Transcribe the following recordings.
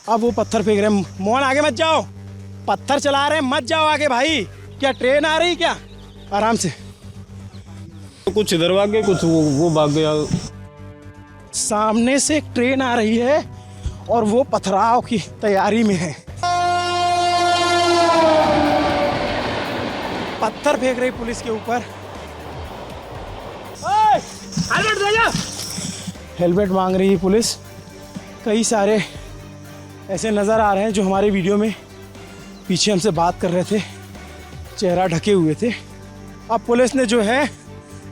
अब वो पत्थर फेंक रहे हैं। मोहन आगे मत जाओ, पत्थर चला रहे हैं, मत जाओ आगे भाई। क्या ट्रेन आ रही क्या? आराम से। कुछ इधर भाग गए, कुछ वो भाग गया। सामने से एक ट्रेन आ रही है और वो पथराव की तैयारी में है। पत्थर फेंक रही पुलिस के ऊपर। हेलमेट दे जा। हेलमेट मांग रही है पुलिस। कई सारे ऐसे नज़र आ रहे हैं जो हमारे वीडियो में पीछे हमसे बात कर रहे थे, चेहरा ढके हुए थे। अब पुलिस ने जो है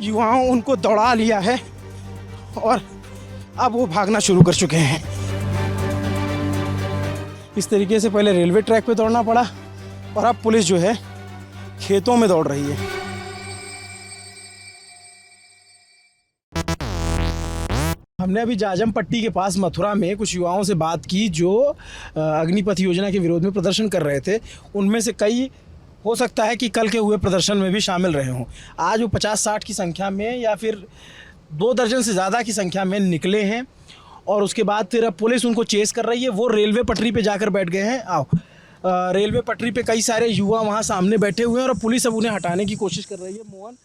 युवाओं उनको दौड़ा लिया है और अब वो भागना शुरू कर चुके हैं। इस तरीके से पहले रेलवे ट्रैक पे दौड़ना पड़ा और अब पुलिस जो है खेतों में दौड़ रही है। हमने अभी जाजम पट्टी के पास मथुरा में कुछ युवाओं से बात की जो अग्निपथ योजना के विरोध में प्रदर्शन कर रहे थे। उनमें से कई हो सकता है कि कल के हुए प्रदर्शन में भी शामिल रहे हों। आज वो 50-60 की संख्या में या फिर 2 दर्जन से ज़्यादा की संख्या में निकले हैं और उसके बाद फिर अब पुलिस उनको चेस कर रही है। वो रेलवे पटरी पे जाकर बैठ गए हैं। आओ, रेलवे पटरी पे कई सारे युवा वहाँ सामने बैठे हुए हैं और पुलिस अब उन्हें हटाने की कोशिश कर रही है। मोहन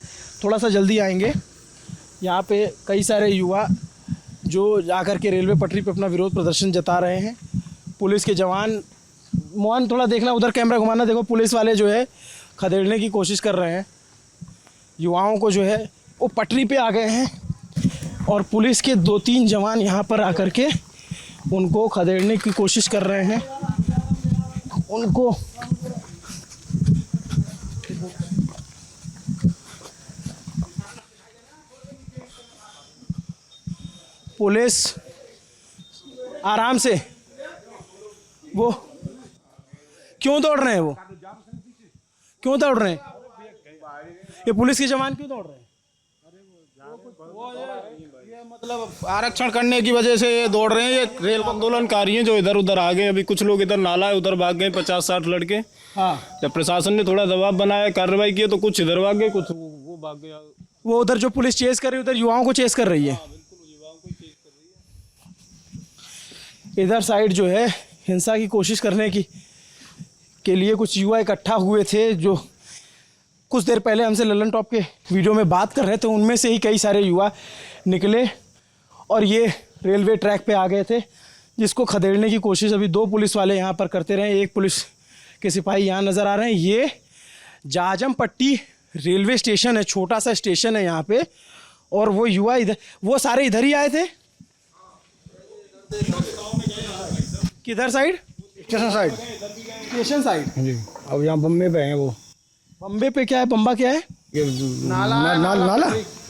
थोड़ा सा जल्दी आएंगे। यहाँ पे कई सारे युवा जो जाकर के रेलवे पटरी पे अपना विरोध प्रदर्शन जता रहे हैं। पुलिस के जवान, मोहन थोड़ा देखना, उधर कैमरा घुमाना, देखो पुलिस वाले जो है खदेड़ने की कोशिश कर रहे हैं। युवाओं को जो है वो पटरी पे आ गए हैं और पुलिस के 2-3 जवान यहाँ पर आकर के उनको खदेड़ने की कोशिश कर रहे हैं। उनको पुलिस आराम से, वो क्यों दौड़ रहे हैं? वो क्यों दौड़ रहे हैं? ये पुलिस के जवान क्यों दौड़ रहे हैं? ये मतलब आरक्षण करने की वजह से ये दौड़ रहे हैं। ये रेल आंदोलनकारी हैं जो इधर उधर आ गए। अभी कुछ लोग इधर नाला है उधर भाग गए, 50-60 लड़के। हाँ, जब प्रशासन ने थोड़ा दबाव बनाया, कार्रवाई की, तो कुछ इधर भाग गए, कुछ वो भाग गया। वो उधर जो पुलिस चेस कर रही है उधर युवाओं को चेस कर रही है। इधर साइड जो है हिंसा की कोशिश करने के लिए कुछ युवा इकट्ठा हुए थे जो कुछ देर पहले हमसे ललन टॉप के वीडियो में बात कर रहे थे। उनमें से ही कई सारे युवा निकले और ये रेलवे ट्रैक पे आ गए थे, जिसको खदेड़ने की कोशिश अभी 2 पुलिस वाले यहाँ पर करते रहे। एक पुलिस के सिपाही यहाँ नज़र आ रहे हैं। ये जाजम पट्टी रेलवे स्टेशन है, छोटा सा स्टेशन है यहाँ पे। और वो युवा इधर, वो सारे इधर ही आए थे। किधर side? Station side. Station side जी। अब यहाँ बम्बे पे हैं वो। बम्बे पे क्या है? बम्बा क्या है? ये नाला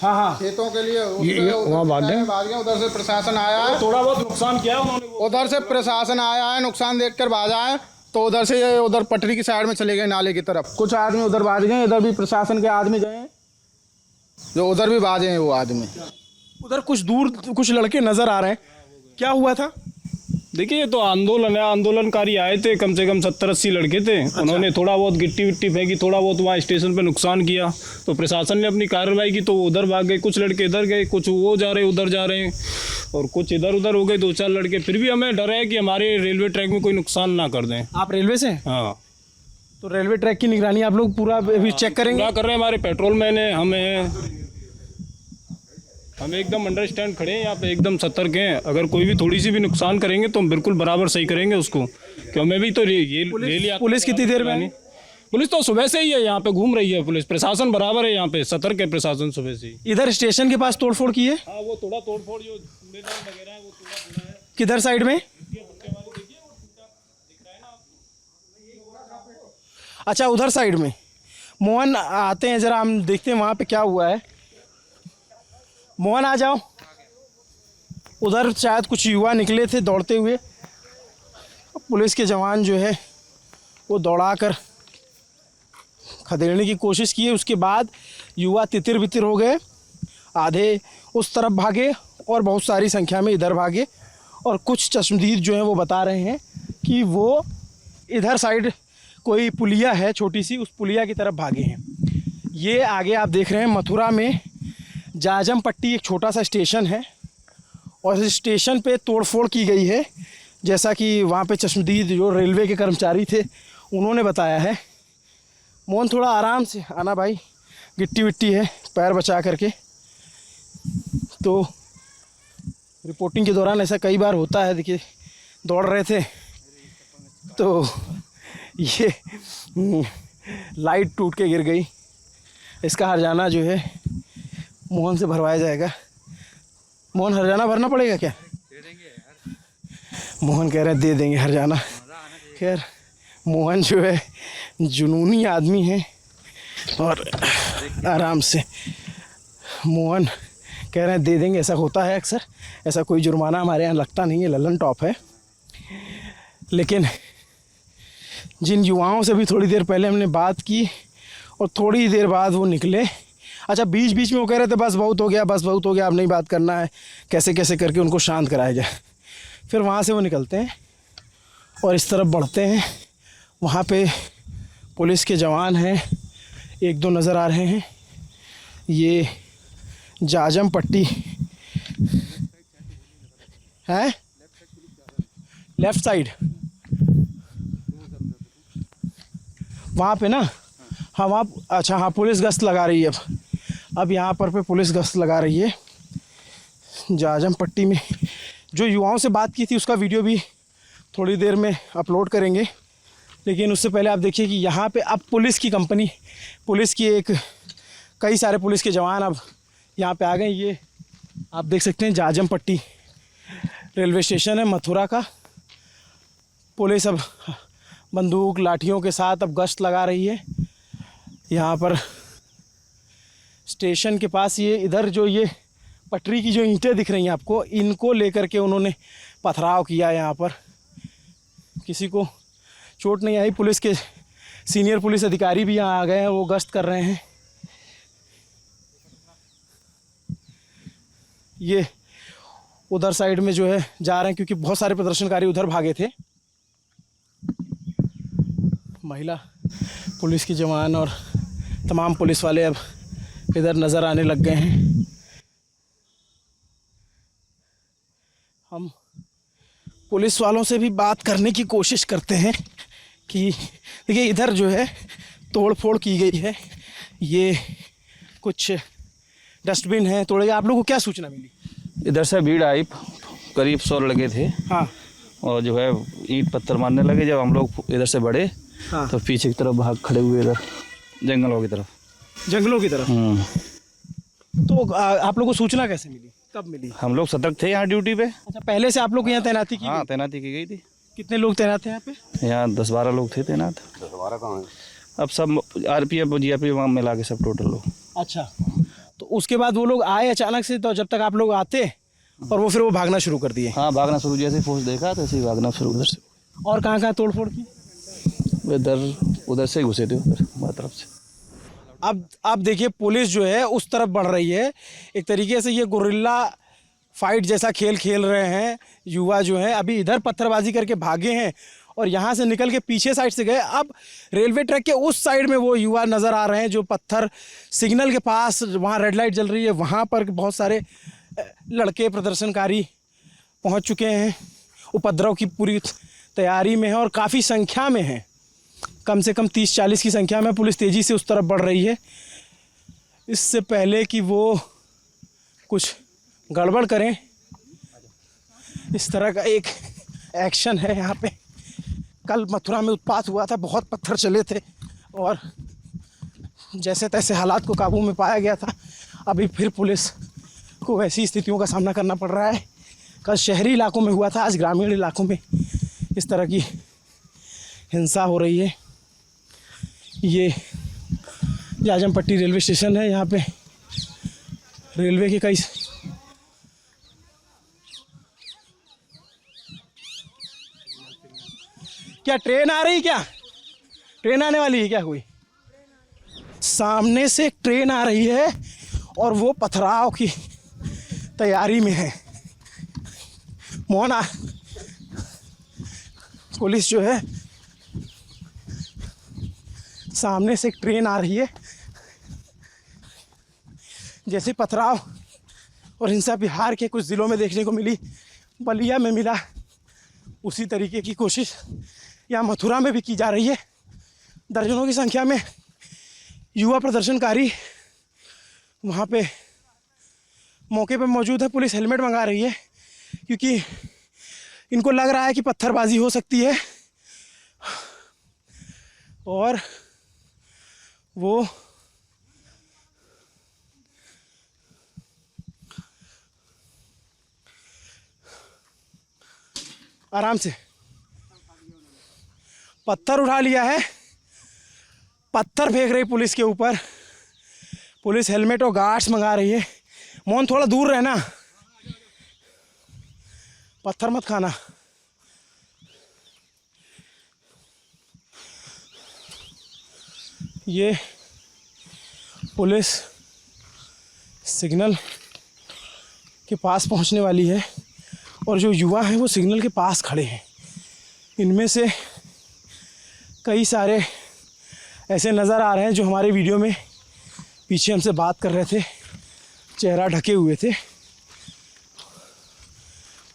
हाँ हाँ, खेतों के लिए वहाँ भाग गए। उधर से प्रशासन आया है, थोड़ा बहुत नुकसान किया उन्होंने। उधर से प्रशासन आया है, नुकसान देखकर भागा है, तो उधर से ये उधर पटरी की साइड में चले गए नाले की तरफ। कुछ आदमी उधर भाग गए, इधर भी प्रशासन के आदमी गए हैं जो उधर भी भागे हैं। वो आदमी उधर कुछ दूर कुछ लड़के नजर आ रहे हैं। क्या हुआ था? देखिए, ये तो आंदोलन है। आंदोलनकारी आए थे, कम से कम 70-80 लड़के थे। उन्होंने थोड़ा बहुत गिट्टी विट्टी फेंकी, थोड़ा बहुत वहाँ स्टेशन पे नुकसान किया, तो प्रशासन ने अपनी कार्रवाई की, तो वो उधर भाग गए। कुछ लड़के इधर गए, कुछ वो जा रहे उधर जा रहे हैं, और कुछ इधर उधर हो गए 2-4 लड़के। फिर भी हमें डर है कि हमारे रेलवे ट्रैक में कोई नुकसान ना कर दें। आप रेलवे से? हाँ, तो रेलवे ट्रैक की निगरानी आप लोग पूरा अभी चेक करेंगे? क्या कर रहे हैं हमारे पेट्रोल मैन है, हम एकदम अंडरस्टैंड खड़े हैं यहाँ पे, एकदम सतर्क हैं। अगर कोई भी थोड़ी सी भी नुकसान करेंगे तो हम बिल्कुल बराबर सही करेंगे उसको, क्यों हमें भी तो पुलिस कितनी देर में आई? पुलिस तो सुबह से ही है यहाँ पे, घूम रही है पुलिस। प्रशासन बराबर है यहाँ पे, सतर्क है प्रशासन सुबह से ही। इधर स्टेशन के पास तोड़फोड़ की है? हाँ, वो थोड़ा तोड़फोड़ जो वगैरह है वो थोड़ा है। किधर साइड में? अच्छा, उधर साइड में। मोहन आते हैं जरा, हम देखते हैं वहाँ पे क्या हुआ है। मोहन आ जाओ। उधर शायद कुछ युवा निकले थे दौड़ते हुए। पुलिस के जवान जो है वो दौड़ाकर खदेड़ने की कोशिश की। उसके बाद युवा तितिर बितिर हो गए, आधे उस तरफ भागे और बहुत सारी संख्या में इधर भागे। और कुछ चश्मदीद जो हैं वो बता रहे हैं कि वो इधर साइड कोई पुलिया है छोटी सी, उस पुलिया की तरफ भागे हैं। ये आगे आप देख रहे हैं मथुरा में जाजम पट्टी एक छोटा सा स्टेशन है और इस स्टेशन पे तोड़फोड़ की गई है। जैसा कि वहाँ पे चश्मदीद जो रेलवे के कर्मचारी थे उन्होंने बताया है। मोहन थोड़ा आराम से आना भाई, गिट्टी विट्टी है, पैर बचा करके। तो रिपोर्टिंग के दौरान ऐसा कई बार होता है। देखिए दौड़ रहे थे तो ये लाइट टूट के गिर गई। इसका हर्जाना जो है मोहन से भरवाया जाएगा। मोहन हर्जाना भरना पड़ेगा क्या? मोहन कह रहे हैं दे देंगे हर्जाना। खैर मोहन जो है जुनूनी आदमी है और आराम से मोहन कह रहे हैं दे देंगे। ऐसा होता है अक्सर, ऐसा कोई जुर्माना हमारे यहाँ लगता नहीं है, ललन टॉप है। लेकिन जिन युवाओं से भी थोड़ी देर पहले हमने बात की और थोड़ी देर बाद वो निकले, अच्छा बीच बीच में वो कह रहे थे बस बहुत हो गया, बस बहुत हो गया, अब नहीं बात करना है, कैसे कैसे करके उनको शांत कराया जाए। फिर वहाँ से वो निकलते हैं और इस तरफ बढ़ते हैं। वहाँ पे पुलिस के जवान हैं, एक दो नज़र आ रहे हैं। ये जाजम पट्टी है, लेफ़्ट साइड वहाँ पे ना। हाँ वहाँ, अच्छा हाँ पुलिस गश्त लगा रही है। अब यहाँ पर पे पुलिस गश्त लगा रही है जाजम पट्टी में। जो युवाओं से बात की थी उसका वीडियो भी थोड़ी देर में अपलोड करेंगे। लेकिन उससे पहले आप देखिए कि यहाँ पे अब पुलिस की कंपनी, पुलिस की एक कई सारे पुलिस के जवान अब यहाँ पे आ गए। ये आप देख सकते हैं जाजम पट्टी रेलवे स्टेशन है मथुरा का। पुलिस अब बंदूक लाठियों के साथ अब गश्त लगा रही है यहाँ पर स्टेशन के पास। ये इधर जो ये पटरी की जो ईंटें दिख रही हैं आपको, इनको लेकर के उन्होंने पथराव किया। यहाँ पर किसी को चोट नहीं आई। पुलिस के सीनियर पुलिस अधिकारी भी यहाँ आ गए हैं, वो गश्त कर रहे हैं। ये उधर साइड में जो है जा रहे हैं क्योंकि बहुत सारे प्रदर्शनकारी उधर भागे थे। महिला पुलिस के जवान और तमाम पुलिस वाले अब इधर नज़र आने लग गए हैं। हम पुलिस वालों से भी बात करने की कोशिश करते हैं कि देखिए इधर जो है तोड़ फोड़ की गई है। ये कुछ डस्टबिन है तोड़े गए। आप लोगों को क्या सूचना मिली? इधर से भीड़ आई, करीब 100 लगे थे। हाँ। और जो है ईंट पत्थर मारने लगे। जब हम लोग इधर से बढ़े हाँ। तो पीछे की तरफ भाग खड़े हुए, इधर जंगलों की तरफ। जंगलों की तरफ। तो आप लोगों को सूचना कैसे मिली, कब मिली? हम लोग सतर्क थे यहाँ ड्यूटी पे। अच्छा पहले से आप लोग यहाँ तैनाती की? हाँ तैनाती की गई थी। कितने लोग तैनात हैं यहाँ पे? यहाँ 10-12 लोग थे तैनात। 10-12 कहाँ है? अब सब RPF GRPF मिला के सब टोटल लोग। अच्छा तो उसके बाद वो लोग आए अचानक से, तो जब तक आप लोग आते और वो फिर वो भागना शुरू कर दिए? हाँ भागना शुरू, जैसे फोर्स देखा तो ऐसे ही भागना शुरू उधर से। और कहाँ कहाँ तोड़ फोड़ की? इधर उधर से घुसे थे, उधर हमारी तरफ से। अब देखिए पुलिस जो है उस तरफ बढ़ रही है। एक तरीके से ये गुरिल्ला फाइट जैसा खेल खेल रहे हैं युवा जो हैं। अभी इधर पत्थरबाजी करके भागे हैं और यहाँ से निकल के पीछे साइड से गए। अब रेलवे ट्रैक के उस साइड में वो युवा नज़र आ रहे हैं जो पत्थर सिग्नल के पास, वहाँ रेड लाइट जल रही है, वहाँ पर बहुत सारे लड़के प्रदर्शनकारी पहुँच चुके हैं। उपद्रव की पूरी तैयारी में है और काफ़ी संख्या में है, कम से कम 30-40 की संख्या में। पुलिस तेज़ी से उस तरफ बढ़ रही है। इससे पहले कि वो कुछ गड़बड़ करें, इस तरह का एक एक्शन है यहाँ पे। कल मथुरा में उत्पात हुआ था, बहुत पत्थर चले थे और जैसे तैसे हालात को काबू में पाया गया था। अभी फिर पुलिस को ऐसी स्थितियों का सामना करना पड़ रहा है। कल शहरी इलाकों में हुआ था, आज ग्रामीण इलाकों में इस तरह की हिंसा हो रही है। ये जाजम पट्टी रेलवे स्टेशन है। यहाँ पे रेलवे के कई क्या ट्रेन आ रही, क्या ट्रेन आने वाली है क्या? कोई सामने से एक ट्रेन आ रही है और वो पथराव की तैयारी में है। मोहना पुलिस जो है, सामने से एक ट्रेन आ रही है। जैसे पथराव और हिंसा बिहार के कुछ ज़िलों में देखने को मिली, बलिया में मिला, उसी तरीके की कोशिश यहाँ मथुरा में भी की जा रही है। दर्जनों की संख्या में युवा प्रदर्शनकारी वहाँ पे मौके पे मौजूद है। पुलिस हेलमेट मंगा रही है क्योंकि इनको लग रहा है कि पत्थरबाजी हो सकती है और वो आराम से पत्थर उठा लिया है, पत्थर फेंक रही पुलिस के ऊपर। पुलिस हेलमेट और गार्ड्स मंगा रही है। मोहन थोड़ा दूर रहना, पत्थर मत खाना। ये पुलिस सिग्नल के पास पहुंचने वाली है और जो युवा हैं वो सिग्नल के पास खड़े हैं। इनमें से कई सारे ऐसे नज़र आ रहे हैं जो हमारे वीडियो में पीछे हमसे बात कर रहे थे, चेहरा ढके हुए थे।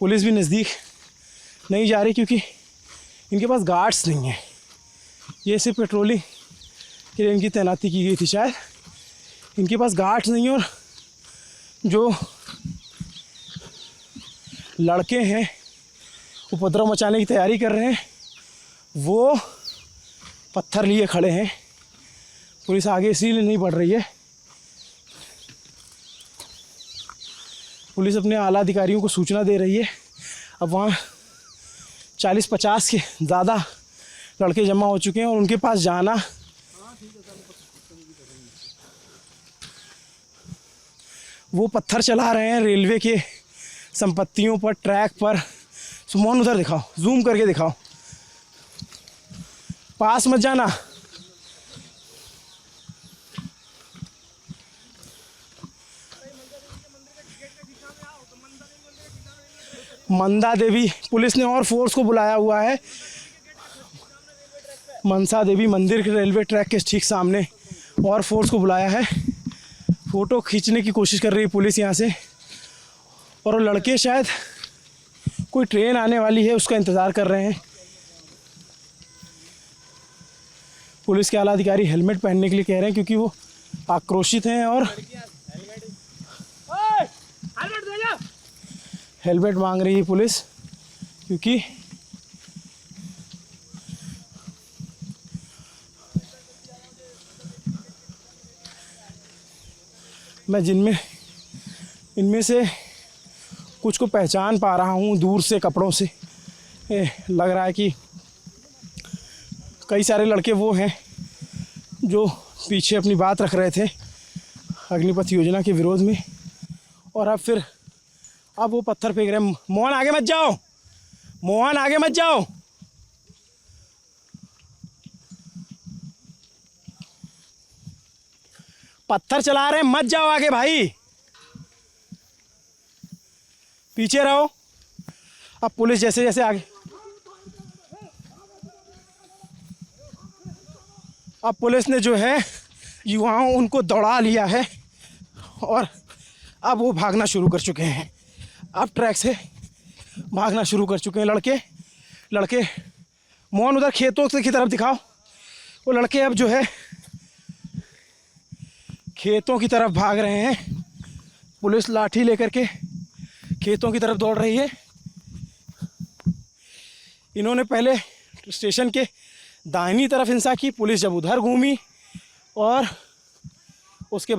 पुलिस भी नज़दीक नहीं जा रही क्योंकि इनके पास गार्ड्स नहीं हैं। ये सिर्फ पेट्रोलिंग के लिए इनकी तैनाती की गई थी शायद। इनके पास गार्ड्स नहीं हैं और जो लड़के हैं उपद्रव मचाने की तैयारी कर रहे हैं वो पत्थर लिए खड़े हैं। पुलिस आगे इसीलिए नहीं बढ़ रही है। पुलिस अपने आला अधिकारियों को सूचना दे रही है। अब वहाँ 40-50 के ज़्यादा लड़के जमा हो चुके हैं और उनके पास जाना वो पत्थर चला रहे हैं रेलवे के संपत्तियों पर, ट्रैक पर। सुमोन उधर दिखाओ, जूम करके दिखाओ, पास मत जाना। मंदा देवी पुलिस ने और फोर्स को बुलाया हुआ है। मनसा देवी मंदिर के रेलवे ट्रैक के ठीक सामने और फोर्स को बुलाया है। फ़ोटो खींचने की कोशिश कर रही है पुलिस यहाँ से और वो लड़के शायद कोई ट्रेन आने वाली है उसका इंतज़ार कर रहे हैं। पुलिस के आला अधिकारी हेलमेट पहनने के लिए कह रहे हैं क्योंकि वो आक्रोशित हैं और हेलमेट मांग रही है पुलिस क्योंकि मैं इनमें से कुछ को पहचान पा रहा हूँ दूर से कपड़ों से। लग रहा है कि कई सारे लड़के वो हैं जो पीछे अपनी बात रख रहे थे अग्निपथ योजना के विरोध में और अब वो पत्थर फेंक रहे हैं। मोहन आगे मत जाओ, मोहन आगे मत जाओ। पत्थर चला रहे हैं, मत जाओ आगे भाई, पीछे रहो। अब पुलिस जैसे जैसे आगे, अब पुलिस ने जो है युवाओं उनको दौड़ा लिया है और अब वो भागना शुरू कर चुके हैं। अब ट्रैक से भागना शुरू कर चुके हैं लड़के। मोहन उधर खेतों की तरफ दिखाओ। वो लड़के अब जो है खेतों की तरफ भाग रहे हैं। पुलिस लाठी लेकर के खेतों की तरफ दौड़ रही है। इन्होंने पहले स्टेशन के दाहिनी तरफ हिंसा की, पुलिस जब उधर घूमी और उसके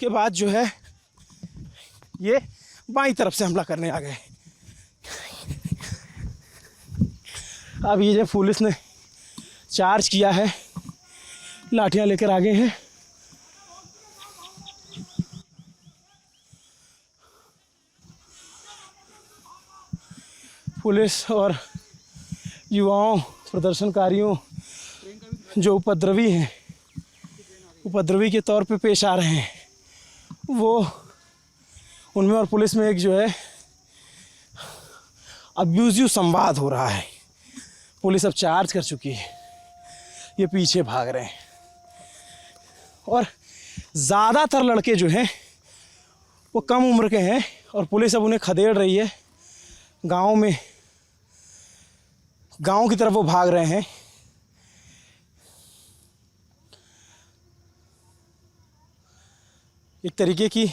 बाद जो है ये बाईं तरफ से हमला करने आ गए। अब ये जब पुलिस ने चार्ज किया है, लाठियां लेकर आगे हैं। पुलिस और युवाओं प्रदर्शनकारियों जो उपद्रवी के तौर पे पेश आ रहे हैं वो उनमें और पुलिस में एक जो है अब्यूजिव संवाद हो रहा है। पुलिस अब चार्ज कर चुकी है, ये पीछे भाग रहे हैं और ज़्यादातर लड़के जो हैं वो कम उम्र के हैं और पुलिस अब उन्हें खदेड़ रही है। गांव में गांव की तरफ वो भाग रहे हैं। एक तरीके की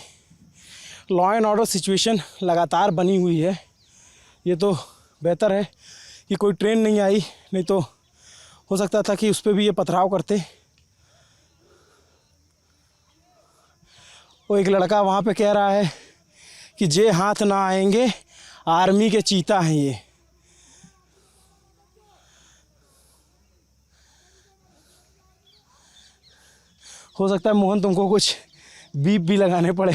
लॉ एंड ऑर्डर सिचुएशन लगातार बनी हुई है। ये तो बेहतर है कि कोई ट्रेन नहीं आई, नहीं तो हो सकता था कि उस पर भी ये पथराव करते। वो एक लड़का वहाँ पे कह रहा है कि जे हाथ ना आएंगे, आर्मी के चीता हैं ये। हो सकता है मोहन तुमको कुछ बीप भी लगाने पड़े।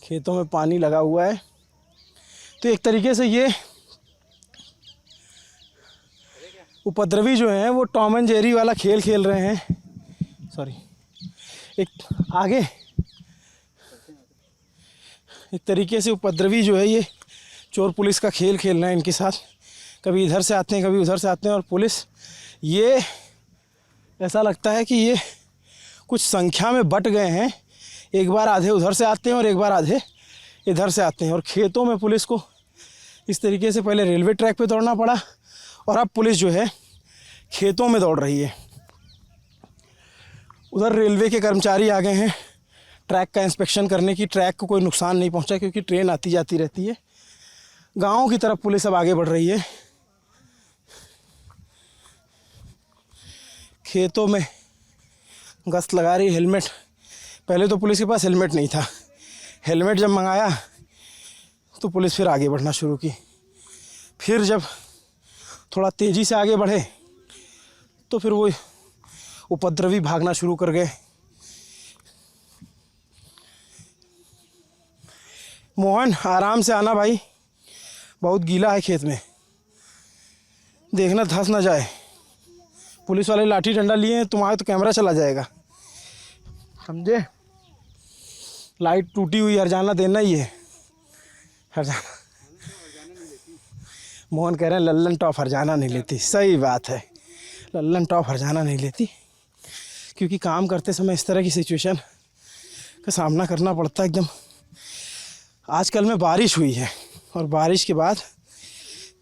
खेतों में पानी लगा हुआ है, तो एक तरीके से ये उपद्रवी जो हैं वो टॉम एंड जेरी वाला खेल खेल रहे हैं। सॉरी, एक आगे एक तरीके से उपद्रवी जो है ये चोर पुलिस का खेल खेल रहे हैं इनके साथ। कभी इधर से आते हैं, कभी उधर से आते हैं, और पुलिस ये ऐसा लगता है कि ये कुछ संख्या में बट गए हैं। एक बार आधे उधर से आते हैं और एक बार आधे इधर से आते हैं। और खेतों में पुलिस को इस तरीके से पहले रेलवे ट्रैक पे दौड़ना पड़ा और अब पुलिस जो है खेतों में दौड़ रही है। उधर रेलवे के कर्मचारी आ गए हैं ट्रैक का इंस्पेक्शन करने की। ट्रैक को कोई नुकसान नहीं पहुंचा क्योंकि ट्रेन आती जाती रहती है। गाँव की तरफ पुलिस अब आगे बढ़ रही है। खेतों में गश्त लगा रही, हेलमेट। पहले तो पुलिस के पास हेलमेट नहीं था, हेलमेट जब मंगाया तो पुलिस फिर आगे बढ़ना शुरू की। फिर जब थोड़ा तेज़ी से आगे बढ़े तो फिर वो उपद्रवी भागना शुरू कर गए। मोहन आराम से आना भाई, बहुत गीला है खेत में, देखना धंस ना जाए। पुलिस वाले लाठी डंडा लिए हैं, तुम्हारे तो कैमरा चला जाएगा, समझे। लाइट टूटी हुई, हरजाना देना ही है। हरजाना मोहन कह रहे हैं लल्लन टॉप हरजाना नहीं लेती। सही बात है, लल्लन टॉप हरजाना नहीं लेती क्योंकि काम करते समय इस तरह की सिचुएशन का सामना करना पड़ता है एकदम। आजकल में बारिश हुई है और बारिश के बाद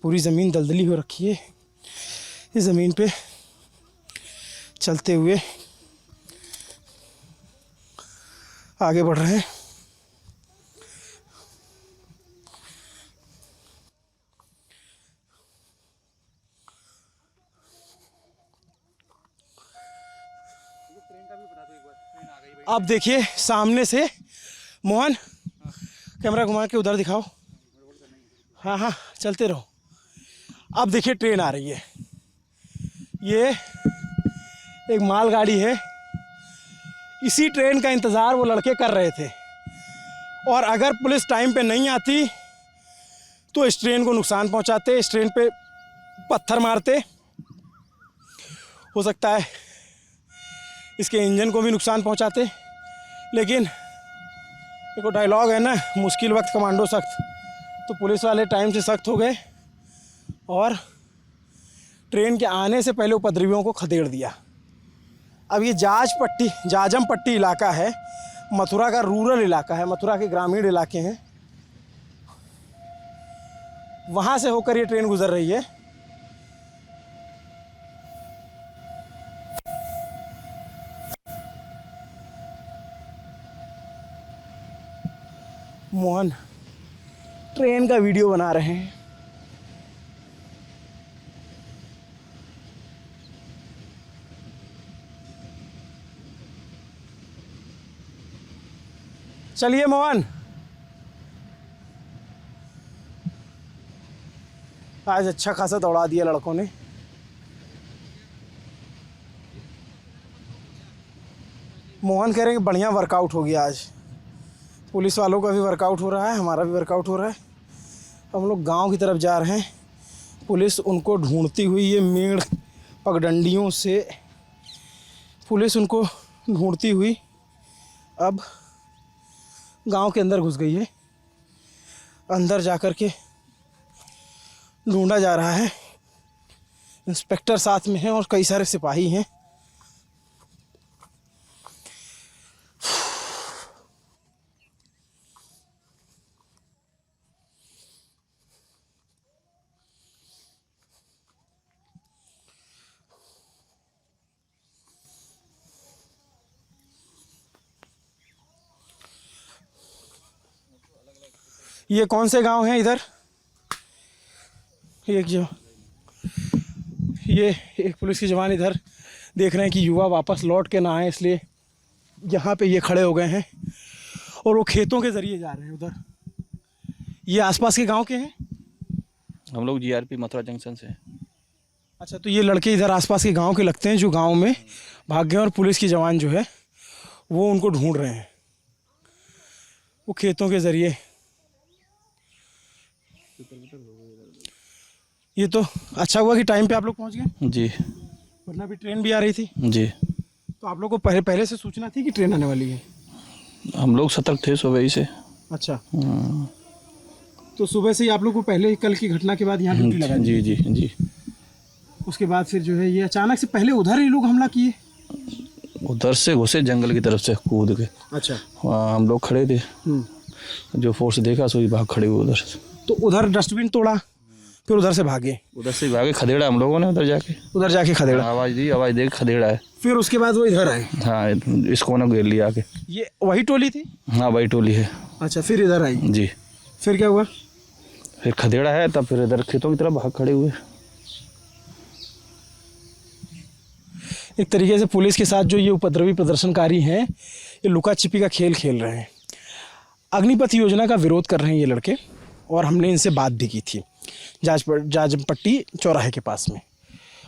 पूरी ज़मीन दलदली हो रखी है। इस ज़मीन पे चलते हुए आगे बढ़ रहे हैं। अब देखिए सामने से, मोहन कैमरा घुमा के उधर दिखाओ। हाँ हाँ चलते रहो। अब देखिए ट्रेन आ रही है। ये एक मालगाड़ी है। इसी ट्रेन का इंतज़ार वो लड़के कर रहे थे और अगर पुलिस टाइम पे नहीं आती तो इस ट्रेन को नुकसान पहुंचाते, इस ट्रेन पे पत्थर मारते। हो सकता है इसके इंजन को भी नुकसान पहुंचाते। लेकिन देखो डायलॉग है ना, मुश्किल वक्त कमांडो सख्त। तो पुलिस वाले टाइम से सख्त हो गए और ट्रेन के आने से पहले उपद्रवियों को खदेड़ दिया। अब ये जाजम पट्टी इलाका है, मथुरा का रूरल इलाका है, मथुरा के ग्रामीण इलाके हैं। वहाँ से होकर ये ट्रेन गुजर रही है। मोहन ट्रेन का वीडियो बना रहे हैं। चलिए मोहन, आज अच्छा खासा दौड़ा दिया लड़कों ने। मोहन कह रहे हैं कि बढ़िया वर्कआउट हो गया आज। पुलिस वालों का भी वर्कआउट हो रहा है, हमारा भी वर्कआउट हो रहा है। हम लोग गांव की तरफ जा रहे हैं। पुलिस उनको ढूंढती हुई, ये मेड़ पगडंडियों से पुलिस उनको ढूंढती हुई अब गांव के अंदर घुस गई है। अंदर जा कर के ढूंढा जा रहा है। इंस्पेक्टर साथ में हैं और कई सारे सिपाही हैं। ये कौन से गांव हैं इधर? ये एक पुलिस के जवान इधर देख रहे हैं कि युवा वापस लौट के ना आए, इसलिए यहाँ पे ये खड़े हो गए हैं और वो खेतों के ज़रिए जा रहे हैं उधर। ये आसपास के गांव के हैं? हम लोग GRP मथुरा जंक्शन से हैं। अच्छा, तो ये लड़के इधर आसपास के गांव के लगते हैं जो गांव में भाग गए और पुलिस के जवान जो है वो उनको ढूंढ रहे हैं वो खेतों के ज़रिए। ये तो अच्छा हुआ कि टाइम पे आप लोग पहुंच गए, जी वरना भी ट्रेन भी आ रही थी। जी, तो आप लोग को पहले से सूचना थी कि ट्रेन आने वाली है? हम लोग सतर्क थे सुबह ही से। अच्छा, तो सुबह से ही आप लोग को पहले कल की घटना के बाद यहाँ ड्यूटी लगा दी? जी जी जी। उसके बाद फिर जो है ये अचानक से पहले उधर ही लोग हमला किए? उधर से घुसे जंगल की तरफ से कूद के। अच्छा, वहाँ हम लोग खड़े थे, जो फोर्स देखा सो ही भाग खड़े हुए उधर से। तो उधर डस्टबिन तोड़ा, फिर उधर से भागे? उधर से भागे, खदेड़ा हम लोगों ने उधर जाके खदेड़ा। आवाज़ दी, आवाज़ दे खदेड़ा है। फिर उसके बाद वो इधर आए? हाँ, इस कोना घेर लिया आके। ये वही टोली थी? हाँ, वही टोली है। अच्छा, फिर इधर आई? जी। फिर क्या हुआ? फिर खदेड़ा है, तब फिर इधर खेतों की तरफ भाग खड़े हुए। एक तरीके से पुलिस के साथ जो ये उपद्रवी प्रदर्शनकारी हैं ये लुका छिपी का खेल खेल रहे हैं। अग्निपथ योजना का विरोध कर रहे हैं ये लड़के, और हमने इनसे बात भी की थी जाजमपट्टी चौराहे के पास में,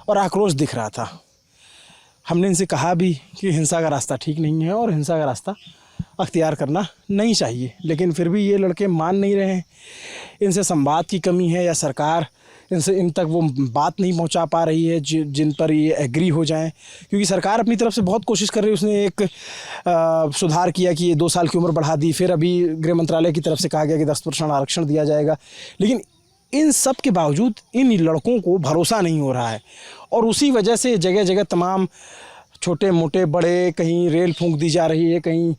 और आक्रोश दिख रहा था। हमने इनसे कहा भी कि हिंसा का रास्ता ठीक नहीं है और हिंसा का रास्ता अख्तियार करना नहीं चाहिए, लेकिन फिर भी ये लड़के मान नहीं रहे हैं। इनसे संवाद की कमी है या सरकार इन तक वो बात नहीं पहुंचा पा रही है जिन पर ये एग्री हो जाएं, क्योंकि सरकार अपनी तरफ से बहुत कोशिश कर रही है। उसने एक सुधार किया कि ये 2 साल की उम्र बढ़ा दी, फिर अभी गृह मंत्रालय की तरफ से कहा गया कि 10% आरक्षण दिया जाएगा, लेकिन इन सब के बावजूद इन लड़कों को भरोसा नहीं हो रहा है। और उसी वजह से जगह जगह तमाम छोटे मोटे बड़े, कहीं रेल फूंक दी जा रही है, कहीं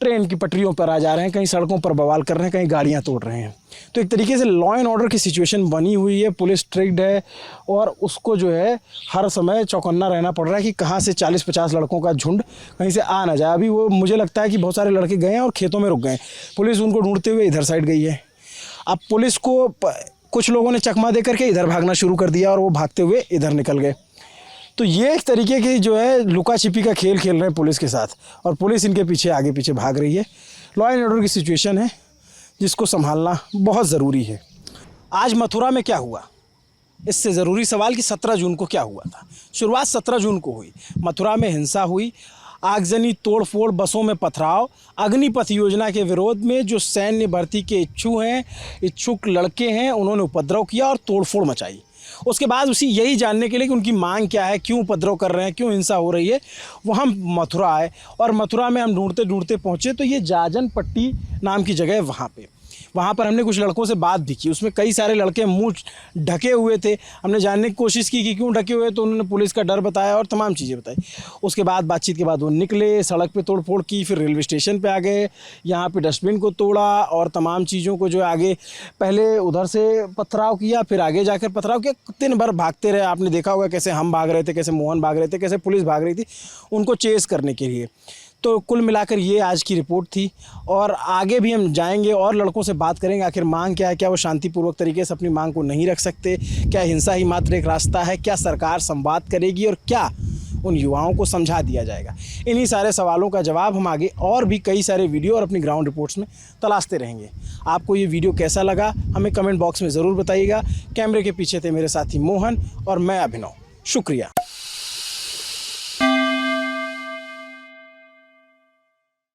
ट्रेन की पटरियों पर आ जा रहे हैं, कहीं सड़कों पर बवाल कर रहे हैं, कहीं गाड़ियां तोड़ रहे हैं। तो एक तरीके से लॉ एंड ऑर्डर की सिचुएशन बनी हुई है, पुलिस स्ट्रिक्ट है और उसको जो है हर समय चौकन्ना रहना पड़ रहा है कि कहाँ से 40-50 लड़कों का झुंड कहीं से आ ना जाए। अभी वो मुझे लगता है कि बहुत सारे लड़के गए हैं और खेतों में रुक गए, पुलिस उनको ढूंढते हुए इधर साइड गई है। अब पुलिस को कुछ लोगों ने चकमा दे करके इधर भागना शुरू कर दिया और वो भागते हुए इधर निकल गए। तो ये एक तरीके की जो है लुका छिपी का खेल खेल रहे हैं पुलिस के साथ, और पुलिस इनके पीछे आगे पीछे भाग रही है। लॉ एंड ऑर्डर की सिचुएशन है जिसको संभालना बहुत ज़रूरी है। आज मथुरा में क्या हुआ, इससे ज़रूरी सवाल कि 17 जून को क्या हुआ था। शुरुआत 17 जून को हुई, मथुरा में हिंसा हुई, आगजनी, तोड़फोड़, बसों में पथराव। अग्निपथ योजना के विरोध में जो सैन्य भर्ती के इच्छुक लड़के हैं उन्होंने उपद्रव किया और तोड़फोड़ मचाई। उसके बाद यही जानने के लिए कि उनकी मांग क्या है, क्यों उपद्रव कर रहे हैं, क्यों हिंसा हो रही है, वो हम मथुरा आए और मथुरा में हम ढूंढते ढूंढते पहुँचे तो ये जाजनपट्टी नाम की जगह है। वहाँ पर हमने कुछ लड़कों से बात भी की, उसमें कई सारे लड़के मुंह ढके हुए थे। हमने जानने की कोशिश की कि क्यों ढके हुए, तो उन्होंने पुलिस का डर बताया और तमाम चीज़ें बताई। उसके बाद बातचीत के बाद वो निकले, सड़क पे तोड़फोड़ की, फिर रेलवे स्टेशन पे आ गए, यहाँ पे डस्टबिन को तोड़ा और तमाम चीज़ों को जो आगे पहले उधर से पथराव किया, फिर आगे जाकर पथराव किया। दिन भर भागते रहे। आपने देखा होगा कैसे हम भाग रहे थे, कैसे मोहन भाग रहे थे, कैसे पुलिस भाग रही थी उनको चेस करने के लिए। तो कुल मिलाकर ये आज की रिपोर्ट थी और आगे भी हम जाएंगे और लड़कों से बात करेंगे आखिर मांग क्या है, क्या वो शांतिपूर्वक तरीके से अपनी मांग को नहीं रख सकते, क्या हिंसा ही मात्र एक रास्ता है, क्या सरकार संवाद करेगी और क्या उन युवाओं को समझा दिया जाएगा। इन्हीं सारे सवालों का जवाब हम आगे और भी कई सारे वीडियो और अपनी ग्राउंड रिपोर्ट्स में तलाशते रहेंगे। आपको ये वीडियो कैसा लगा हमें कमेंट बॉक्स में ज़रूर बताइएगा। कैमरे के पीछे थे मेरे साथी मोहन और मैं अभिनव। शुक्रिया।